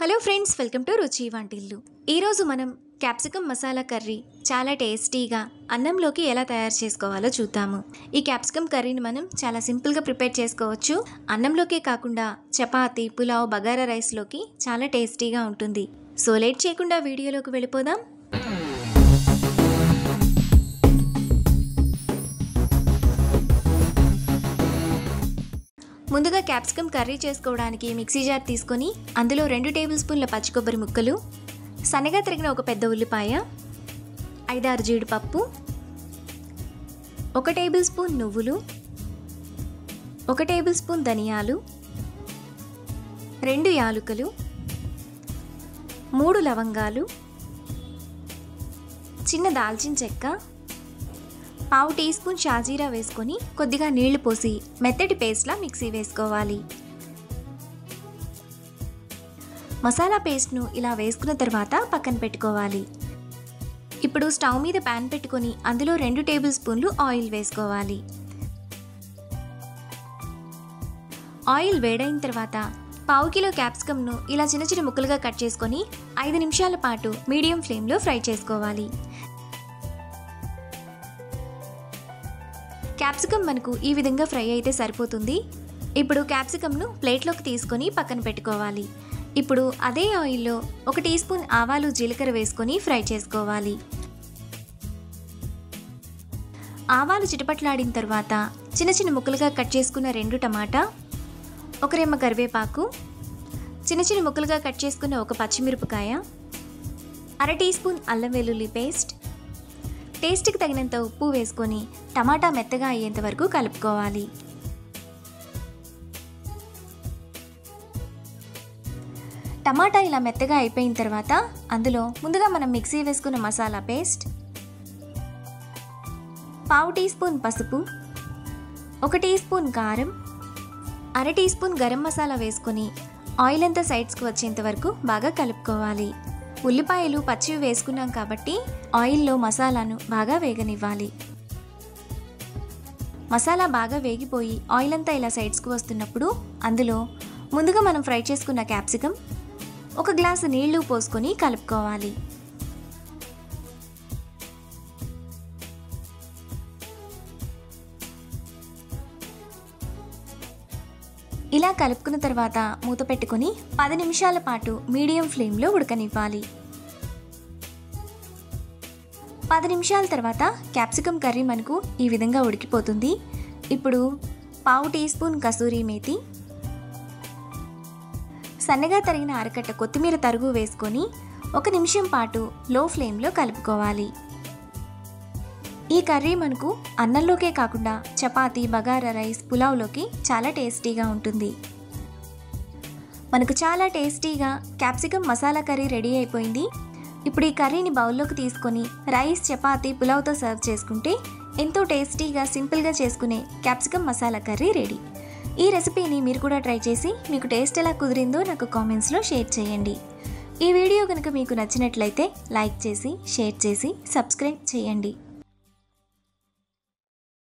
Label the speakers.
Speaker 1: Hello friends, welcome to రుచి వంటిల్లు. ఈరోజు మనం క్యాప్సికమ్ మసాలా కర్రీ చాలా టేస్టీగా అన్నంలోకి ఎలా తయారు చేసుకోవాలో చూద్దాము. ఈ క్యాప్సికమ్ కర్రీని మనం చాలా సింపుల్గా ప్రిపేర్ చేసుకోవచ్చు. అన్నంలోకే కాకుండా చపాతీ, పులావ్, బగారా రైస్లోకి చాలా టేస్టీగా ఉంటుంది. సో లేట్ చేయకుండా వీడియోలోకి వెళ్ళిపోదాం. ముందుగా క్యాప్సికమ్ కర్రీ చేసుకోవడానికి మిక్సీ జార్ తీసుకొని అందులో 2 టేబుల్ స్పూన్ల పచ్చి కొబ్బరి ముక్కలు, సన్నగా తరిగిన ఒక పెద్ద ఉల్లిపాయ, 5-6 జీడిపప్పు, 1 టేబుల్ స్పూన్ నువ్వులు, 1 టేబుల్ స్పూన్ ధనియాలు, 2 యాలకులు, 3 లవంగాలు, చిన్న దాల్చిన చెక్క, 1/2 టీ స్పూన్ షాజీరా వేసుకొని కొద్దిగా నీళ్లు పోసి మెత్తటి పేస్ట్లా మిక్సీ వేసుకోవాలి. మసాలా పేస్ట్ను ఇలా వేసుకున్న తర్వాత పక్కన పెట్టుకోవాలి. ఇప్పుడు స్టవ్ మీద ప్యాన్ పెట్టుకొని అందులో 2 టేబుల్ స్పూన్లు ఆయిల్ వేసుకోవాలి. ఆయిల్ వేడైన తర్వాత 1/2 కిలో క్యాప్సికమ్ను ఇలా చిన్న చిన్న ముక్కలుగా కట్ చేసుకొని 5 నిమిషాల పాటు మీడియం ఫ్లేమ్లో ఫ్రై చేసుకోవాలి. క్యాప్సికమ్ మనకు ఈ విధంగా ఫ్రై అయితే సరిపోతుంది. ఇప్పుడు క్యాప్సికమ్ను ప్లేట్లోకి తీసుకొని పక్కన పెట్టుకోవాలి. ఇప్పుడు అదే ఆయిల్లో 1 టీ స్పూన్ ఆవాలు, జీలకర్ర వేసుకొని ఫ్రై చేసుకోవాలి. ఆవాలు చిటపట్లాడిన తర్వాత చిన్న చిన్న ముక్కలుగా కట్ చేసుకున్న 2 టమాటా, 1 రెమ్మ కరివేపాకు, చిన్న చిన్న ముక్కలుగా కట్ చేసుకున్న 1 పచ్చిమిరపకాయ, 1/2 టీ స్పూన్ అల్లం వెల్లుల్లి పేస్ట్, టేస్ట్కి తగినంత ఉప్పు వేసుకొని టమాటా మెత్తగా అయ్యేంత వరకు కలుపుకోవాలి. టమాటా ఇలా మెత్తగా అయిపోయిన తర్వాత అందులో ముందుగా మనం మిక్సీ వేసుకున్న మసాలా పేస్ట్, 1/2 టీ స్పూన్ పసుపు, 1 టీ స్పూన్ కారం, 1/2 టీ స్పూన్ గరం మసాలా వేసుకొని ఆయిల్ అంతా సైడ్స్కి వచ్చేంత వరకు బాగా కలుపుకోవాలి. ఉల్లిపాయలు పచ్చివి వేసుకున్నాం కాబట్టి ఆయిల్లో మసాలాను బాగా వేగనివ్వాలి. మసాలా బాగా వేగిపోయి ఆయిల్ అంతా ఇలా సైడ్స్కి వస్తున్నప్పుడు అందులో ముందుగా మనం ఫ్రై చేసుకున్న క్యాప్సికమ్, 1 గ్లాసు నీళ్లు పోసుకొని కలుపుకోవాలి. ఇలా కలుపుకున్న తర్వాత మూత పెట్టుకొని 10 నిమిషాల పాటు మీడియం ఫ్లేమ్లో ఉడకనివ్వాలి. 10 నిమిషాల తర్వాత క్యాప్సికమ్ కర్రీ మనకు ఈ విధంగా ఉడికిపోతుంది. ఇప్పుడు 1/2 టీ స్పూన్ కసూరి మేతి, సన్నగా తరిగిన అరకట్ట కొత్తిమీర తరుగు వేసుకొని 1 నిమిషం పాటు లో ఫ్లేమ్లో కలుపుకోవాలి. ఈ కర్రీ మనకు అన్నంలోకే కాకుండా చపాతీ, బగారా రైస్, పులావ్లోకి చాలా టేస్టీగా ఉంటుంది. మనకు చాలా టేస్టీగా క్యాప్సికమ్ మసాలా కర్రీ రెడీ అయిపోయింది. ఇప్పుడు ఈ కర్రీని బౌల్లోకి తీసుకొని రైస్, చపాతీ, పులావ్తో సర్వ్ చేసుకుంటే ఎంతో టేస్టీగా సింపుల్గా చేసుకునే క్యాప్సికమ్ మసాలా కర్రీ రెడీ. ఈ రెసిపీని మీరు కూడా ట్రై చేసి మీకు టేస్ట్ ఎలా కుదిరిందో నాకు కామెంట్స్లో షేర్ చేయండి. ఈ వీడియో కనుక మీకు నచ్చినట్లయితే లైక్ చేసి, షేర్ చేసి, సబ్స్క్రైబ్ చేయండి.